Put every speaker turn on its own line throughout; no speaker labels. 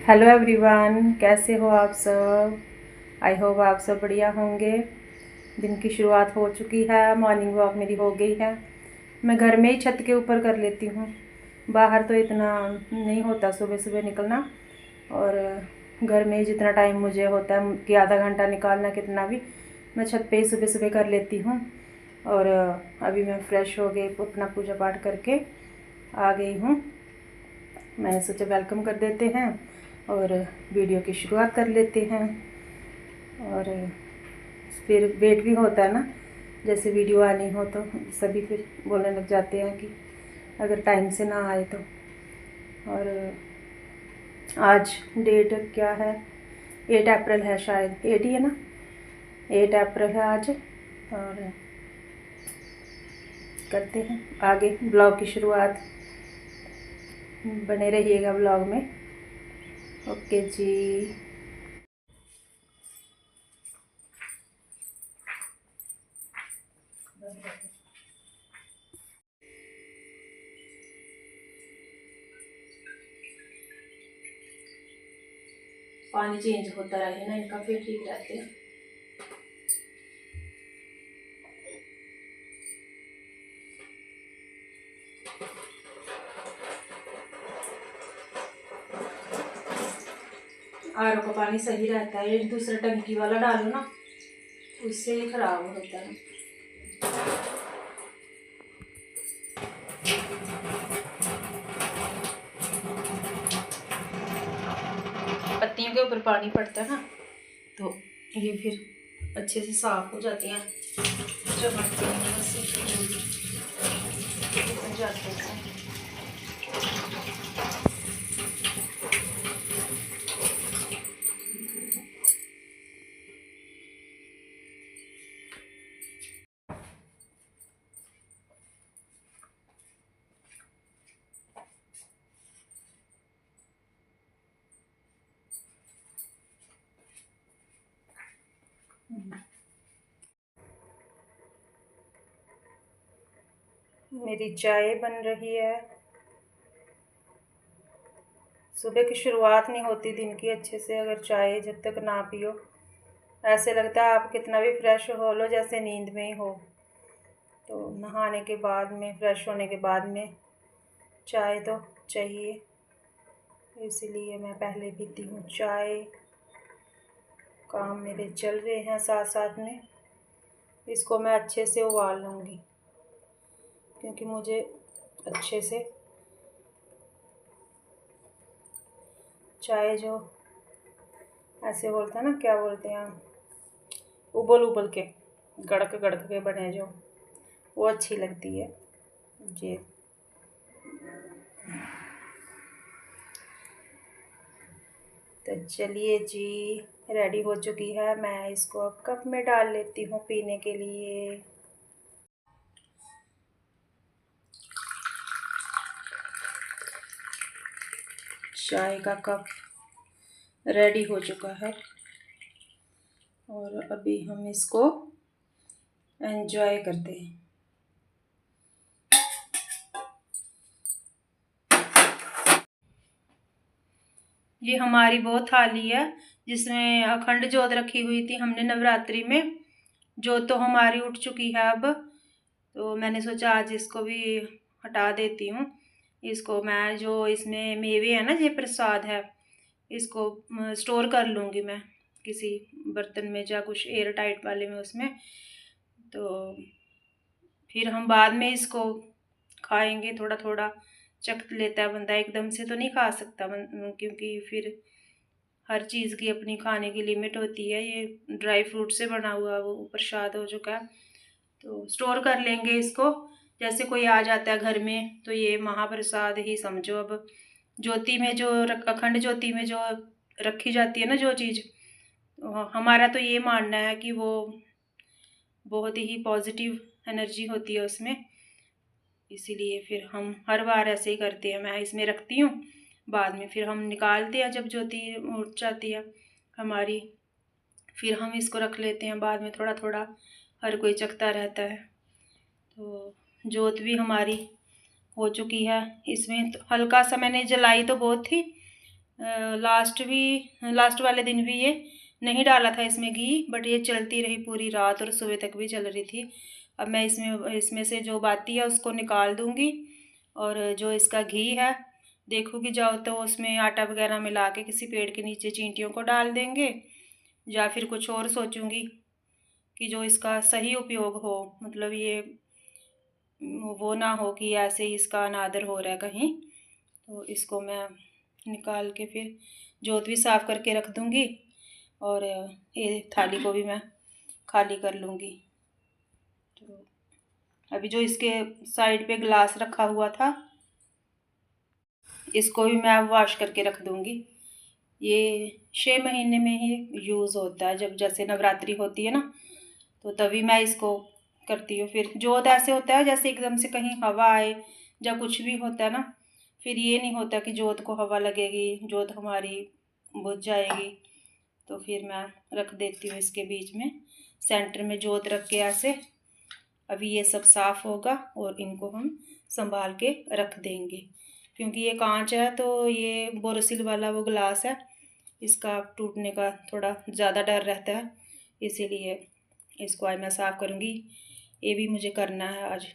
Hello everyone, कैसे हो आप सब। आई होप आप सब बढ़िया होंगे। दिन की शुरुआत हो चुकी है, मॉर्निंग वॉक मेरी हो गई है। मैं घर में ही छत के ऊपर कर लेती हूँ, बाहर तो इतना नहीं होता सुबह सुबह निकलना। और घर में ही जितना टाइम मुझे होता है कि आधा घंटा निकालना कितना भी, मैं छत पे ही सुबह सुबह कर लेती हूँ। और अभी मैं फ़्रेश हो गई, अपना पूजा पाठ करके आ गई हूँ। मैंने सोचा वेलकम कर देते हैं और वीडियो की शुरुआत कर लेते हैं। और फिर वेट भी होता है ना, जैसे वीडियो आनी हो तो सभी फिर बोलने लग जाते हैं कि अगर टाइम से ना आए तो। और आज डेट क्या है, 8 अप्रैल है, शायद 8 ही है ना, 8 अप्रैल है आज। और करते हैं आगे ब्लॉग की शुरुआत, बने रहिएगा ब्लॉग में। ओके जी। पानी चेंज होता रहे ना इनका, फिर ठीक रहते हैं। आर ओ का पानी सही रहता है, एक दूसरा टंकी वाला डालो ना उससे ही खराब होता है। पत्तियों के ऊपर पानी पड़ता है ना तो ये फिर अच्छे से साफ हो जाती हैं, चमकती हैं जाते हैं। मेरी चाय बन रही है। सुबह की शुरुआत नहीं होती दिन की अच्छे से अगर चाय जब तक ना पियो। ऐसे लगता है आप कितना भी फ्रेश हो लो, जैसे नींद में ही हो। तो नहाने के बाद में, फ्रेश होने के बाद में चाय तो चाहिए, इसीलिए मैं पहले पीती हूँ चाय। काम मेरे चल रहे हैं साथ साथ में, इसको मैं अच्छे से उबाल लूँगी। क्योंकि मुझे अच्छे से चाय जो ऐसे बोलते हैं ना, क्या बोलते हैं, उबल उबल के गड़क गड़क के बने जो, वो अच्छी लगती है जी। तो चलिए जी, रेडी हो चुकी है। मैं इसको अब कप में डाल लेती हूँ पीने के लिए। चाय का कप रेडी हो चुका है और अभी हम इसको एंजॉय करते हैं। ये हमारी वो थाली है जिसमें अखंड जोत रखी हुई थी हमने नवरात्रि में। जोत तो हमारी उठ चुकी है अब, तो मैंने सोचा आज इसको भी हटा देती हूँ। इसको मैं, जो इसमें मेवे है ना, ये प्रसाद है, इसको स्टोर कर लूँगी मैं किसी बर्तन में या कुछ एयर टाइट वाले में उसमें। तो फिर हम बाद में इसको खाएंगे, थोड़ा थोड़ा चख लेता है बंदा, एकदम से तो नहीं खा सकता क्योंकि फिर हर चीज़ की अपनी खाने की लिमिट होती है। ये ड्राई फ्रूट से बना हुआ वो प्रसाद हो चुका है, तो स्टोर कर लेंगे इसको। जैसे कोई आ जाता है घर में तो ये महाप्रसाद ही समझो। अब ज्योति में जो अखंड ज्योति में जो रखी जाती है ना जो चीज़, हमारा तो ये मानना है कि वो बहुत ही पॉजिटिव एनर्जी होती है उसमें, इसीलिए फिर हम हर बार ऐसे ही करते हैं। मैं इसमें रखती हूँ, बाद में फिर हम निकालते हैं जब ज्योति उठ जाती है हमारी, फिर हम इसको रख लेते हैं। बाद में थोड़ा थोड़ा हर कोई चखता रहता है। तो जोत भी हमारी हो चुकी है। इसमें तो हल्का सा मैंने जलाई तो बहुत थी, लास्ट वाले दिन भी ये नहीं डाला था इसमें घी, बट ये चलती रही पूरी रात और सुबह तक भी चल रही थी। अब मैं इसमें से जो बाती है उसको निकाल दूँगी और जो इसका घी है देखूँगी, जाओ तो उसमें आटा वगैरह मिला के किसी पेड़ के नीचे चींटियों को डाल देंगे, या फिर कुछ और सोचूँगी कि जो इसका सही उपयोग हो, मतलब ये वो ना हो कि ऐसे ही इसका अनादर हो रहा है कहीं। तो इसको मैं निकाल के फिर जोत भी साफ़ करके रख दूँगी और ये थाली को भी मैं खाली कर लूँगी। तो अभी जो इसके साइड पे ग्लास रखा हुआ था इसको भी मैं वॉश करके रख दूँगी। ये 6 महीने में ही यूज़ होता है, जब जैसे नवरात्रि होती है ना तो तभी मैं इसको करती हूँ। फिर जोत ऐसे होता है जैसे एकदम से कहीं हवा आए या कुछ भी होता है ना, फिर ये नहीं होता कि जोत को हवा लगेगी, जोत हमारी बुझ जाएगी। तो फिर मैं रख देती हूँ इसके बीच में, सेंटर में जोत रख के ऐसे। अभी ये सब साफ़ होगा और इनको हम संभाल के रख देंगे, क्योंकि ये कांच है तो ये बोरोसिल वाला वो ग्लास है, इसका टूटने का थोड़ा ज़्यादा डर रहता है, इसीलिए इसको आज मैं साफ़ करूँगी। ये भी मुझे करना है आज।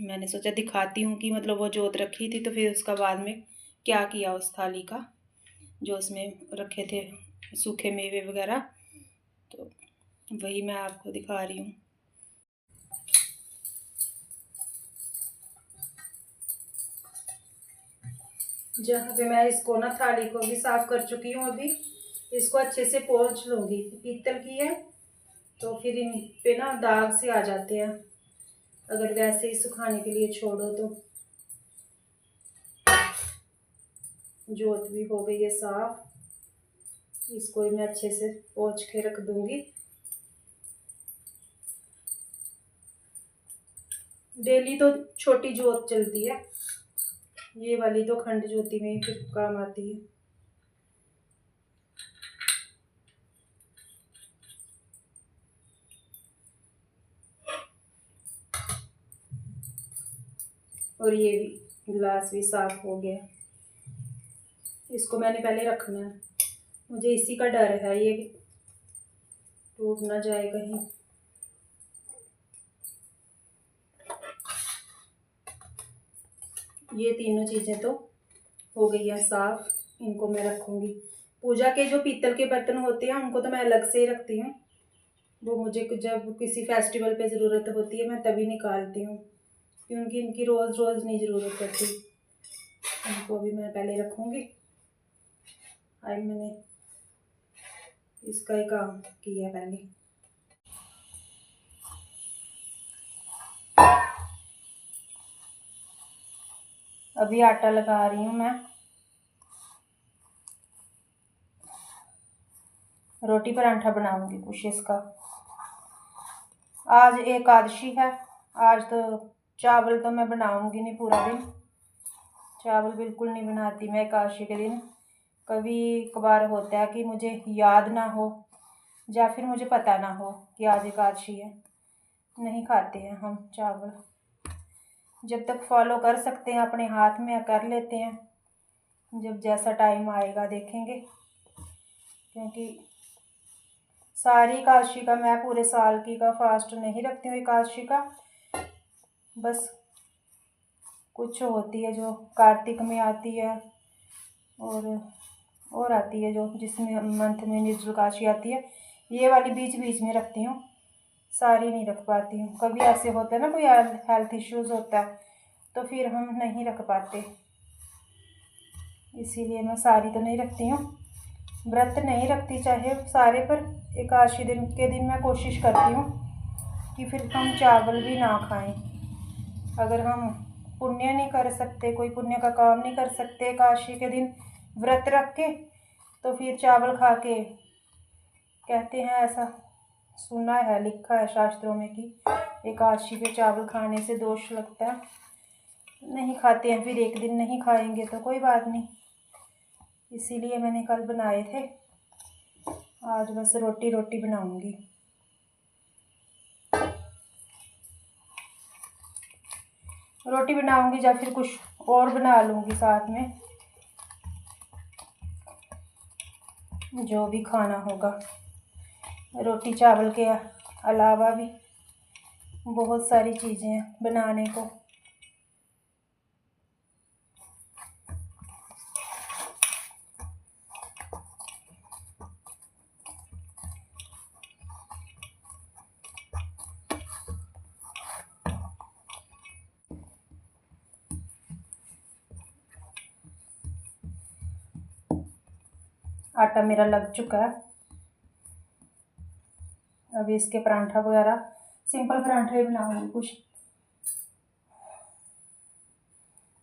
मैंने सोचा दिखाती हूँ कि मतलब वो जोत रखी थी तो फिर उसका बाद में क्या किया उस थाली का, जो उसमें रखे थे सूखे मेवे वगैरह, तो वही मैं आपको दिखा रही हूँ। जहाँ पे मैं इसको ना थाली को भी साफ़ कर चुकी हूँ, अभी इसको अच्छे से पोंछ लूँगी। पीतल की है तो फिर इन पे ना दाग से आ जाते हैं अगर वैसे ही सुखाने के लिए छोड़ो तो। जोत भी हो गई है साफ, इसको भी मैं अच्छे से पोंछ के रख दूँगी। डेली तो छोटी जोत चलती है, ये वाली तो खंड ज्योति में फिर काम आती है। और ये भी गिलास भी साफ हो गया। इसको मैंने पहले रखना है, मुझे इसी का डर है ये टूट ना जाए कहीं। ये तीनों चीज़ें तो हो गई है साफ, इनको मैं रखूँगी। पूजा के जो पीतल के बर्तन होते हैं उनको तो मैं अलग से ही रखती हूँ, वो मुझे जब किसी फेस्टिवल पे ज़रूरत होती है मैं तभी निकालती हूँ, क्योंकि इनकी रोज़ रोज़ नहीं ज़रूरत पड़ती। इनको भी मैं पहले रखूँगी। आज मैंने इसका ही काम किया पहले। अभी आटा लगा रही हूँ मैं। रोटी परांठा बनाऊंगी कुछ इसका। आज एकादशी है। आज तो चावल तो मैं बनाऊंगी नहीं पूरा दिन। चावल बिल्कुल नहीं बनाती मैं एकादशी के दिन। कभी कभार होता है कि मुझे याद ना हो या फिर मुझे पता ना हो कि आज एकादशी है। नहीं खाते हैं हम चावल। जब तक फॉलो कर सकते हैं अपने हाथ में कर लेते हैं। जब जैसा टाइम आएगा देखेंगे, क्योंकि सारी एकादशी का मैं पूरे साल की का फास्ट नहीं रखती हूँ। एकादशी का बस कुछ होती है जो कार्तिक में आती है, और आती है जो जिसमें मंथ में निर्जल एकादशी आती है। ये वाली बीच बीच में रखती हूँ, सारी नहीं रख पाती हूँ। कभी ऐसे होता है ना, कोई हेल्थ इश्यूज़ होता है तो फिर हम नहीं रख पाते, इसीलिए मैं सारी तो नहीं रखती हूँ। व्रत नहीं रखती चाहे सारे, पर एकादशी दिन के दिन मैं कोशिश करती हूँ कि फिर हम चावल भी ना खाएं। अगर हम पुण्य नहीं कर सकते, कोई पुण्य का काम नहीं कर सकते एकादशी के दिन व्रत रख के, तो फिर चावल खा के, कहते हैं ऐसा सुना है, लिखा है शास्त्रों में कि एकादशी पे चावल खाने से दोष लगता है। नहीं खाते हैं, फिर एक दिन नहीं खाएंगे तो कोई बात नहीं। इसीलिए मैंने कल बनाए थे, आज बस रोटी रोटी बनाऊंगी। रोटी बनाऊंगी या फिर कुछ और बना लूँगी साथ में, जो भी खाना होगा। रोटी चावल के अलावा भी बहुत सारी चीज़ें हैं बनाने को। आटा मेरा लग चुका है। अभी इसके परांठा वगैरह सिंपल परांठे बनाऊंगी कुछ।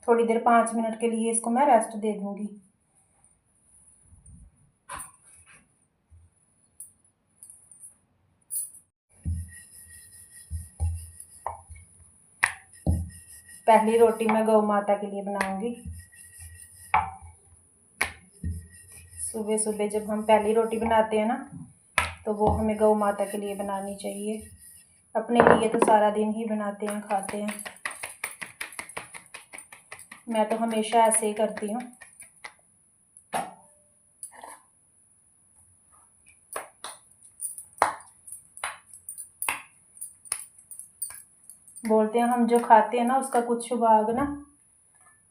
थोड़ी देर 5 मिनट के लिए इसको मैं रेस्ट दे दूंगी। पहली रोटी मैं गौ माता के लिए बनाऊंगी। सुबह सुबह जब हम पहली रोटी बनाते हैं ना, तो वो हमें गौ माता के लिए बनानी चाहिए। अपने लिए तो सारा दिन ही बनाते हैं, खाते हैं। मैं तो हमेशा ऐसे ही करती हूँ। बोलते हैं हम जो खाते हैं ना, उसका कुछ भाग ना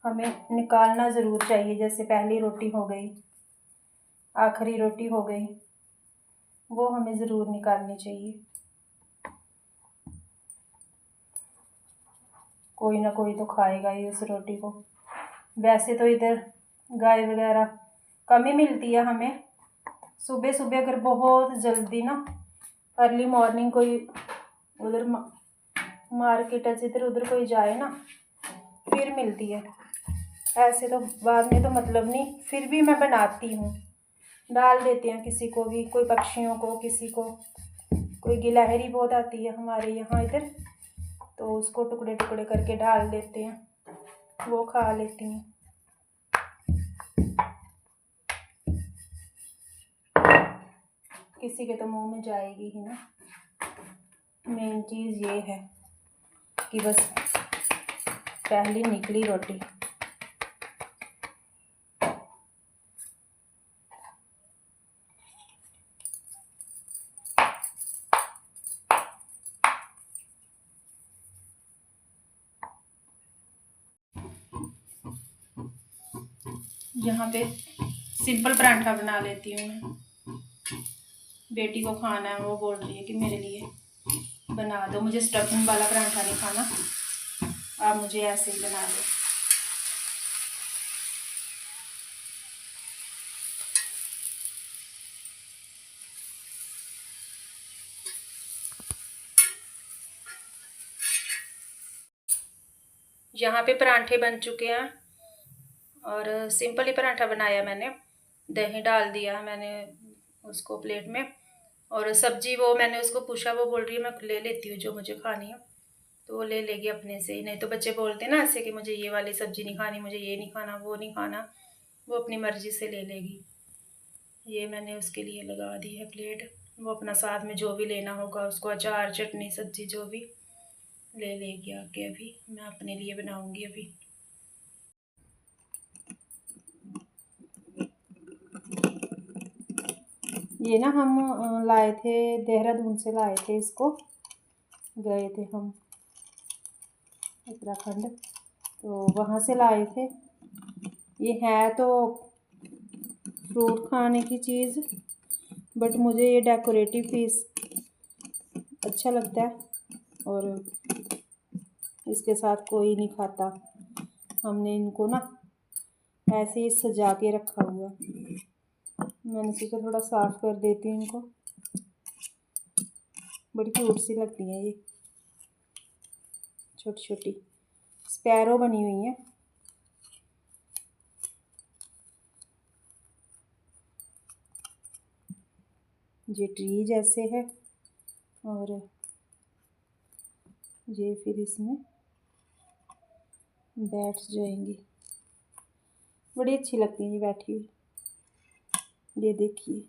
हमें निकालना ज़रूर चाहिए। जैसे पहली रोटी हो गई, आखिरी रोटी हो गई, वो हमें ज़रूर निकालनी चाहिए। कोई ना कोई तो खाएगा ही उस रोटी को। वैसे तो इधर गाय वगैरह कम ही मिलती है हमें। सुबह सुबह अगर बहुत जल्दी ना, अर्ली मॉर्निंग कोई उधर मार्केट ऐसे इधर उधर कोई जाए ना, फिर मिलती है। ऐसे तो बाद में तो मतलब नहीं, फिर भी मैं बनाती हूँ। डाल देते हैं किसी को भी, कोई पक्षियों को, किसी को। कोई गिलहरी बहुत आती है हमारे यहाँ इधर, तो उसको टुकड़े टुकड़े करके डाल देते हैं, वो खा लेती हैं। किसी के तो मुंह में जाएगी ही ना। मेन चीज़ ये है कि बस पहली निकली रोटी। यहाँ पे सिंपल परांठा बना लेती हूँ मैं। बेटी को खाना है, वो बोल रही है कि मेरे लिए बना दो, मुझे स्टफिंग वाला परांठा नहीं खाना, आप मुझे ऐसे ही बना दो। यहाँ पे परांठे बन चुके हैं और सिंपल ही परांठा बनाया मैंने, दही डाल दिया मैंने उसको प्लेट में, और सब्जी वो मैंने उसको पूछा, वो बोल रही है मैं ले लेती हूँ जो मुझे खानी है, तो वो ले लेगी अपने से ही। नहीं तो बच्चे बोलते हैं ना ऐसे कि मुझे ये वाली सब्जी नहीं खानी, मुझे ये नहीं खाना, वो नहीं खाना, वो अपनी मर्जी से ले लेगी। ये मैंने उसके लिए लगा दी है प्लेट, वो अपना साथ में जो भी लेना होगा उसको, अचार चटनी सब्जी जो भी ले लेगी आके। अभी मैं अपने लिए बनाऊंगी अभी। ये ना हम लाए थे देहरादून से, लाए थे इसको, गए थे हम उत्तराखंड, तो वहाँ से लाए थे। ये है तो फ्रूट खाने की चीज़, बट मुझे ये डेकोरेटिव पीस अच्छा लगता है, और इसके साथ कोई नहीं खाता। हमने इनको ना ऐसे ही सजा के रखा हुआ, मैंने सोचा थोड़ा साफ़ कर देती हूँ इनको। बड़ी क्यूट सी लगती हैं ये, छोटी छोटी स्पैरो बनी हुई हैं। ये ट्री जैसे है, और ये फिर इसमें बैठ जाएंगी, बड़ी अच्छी लगती है ये बैठी हुई। ये देखिए,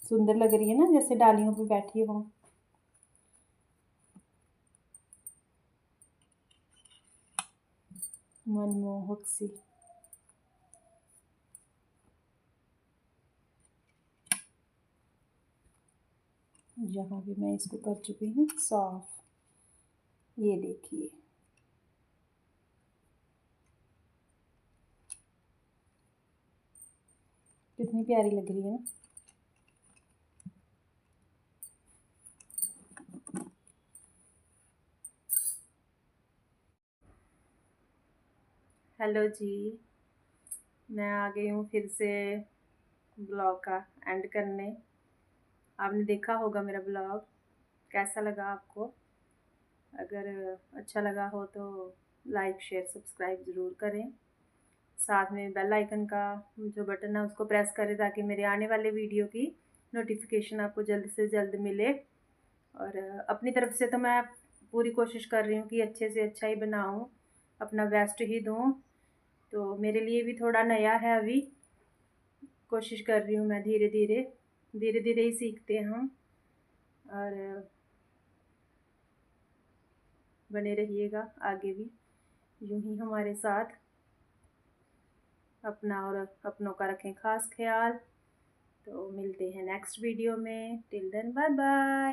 सुंदर लग रही है ना, जैसे डालियों पे बैठी हो। मनमोहक सी। यहाँ भी मैं इसको कर चुकी हूँ साफ, ये देखिए। कितनी प्यारी लग रही है ना। हेलो जी, मैं आ गई हूँ फिर से ब्लॉग का एंड करने। आपने देखा होगा मेरा ब्लॉग, कैसा लगा आपको? अगर अच्छा लगा हो तो लाइक शेयर सब्सक्राइब ज़रूर करें। साथ में बेल आइकन का जो बटन है उसको प्रेस करें, ताकि मेरे आने वाले वीडियो की नोटिफिकेशन आपको जल्द से जल्द मिले। और अपनी तरफ से तो मैं पूरी कोशिश कर रही हूँ कि अच्छे से अच्छा ही बनाऊँ, अपना बेस्ट ही दूँ। तो मेरे लिए भी थोड़ा नया है अभी, कोशिश कर रही हूँ मैं, धीरे धीरे ही सीखते हैं हम। और बने रहिएगा आगे भी यूं ही हमारे साथ। अपना और अपनों का रखें खास ख्याल। तो मिलते हैं नेक्स्ट वीडियो में। Till then bye bye.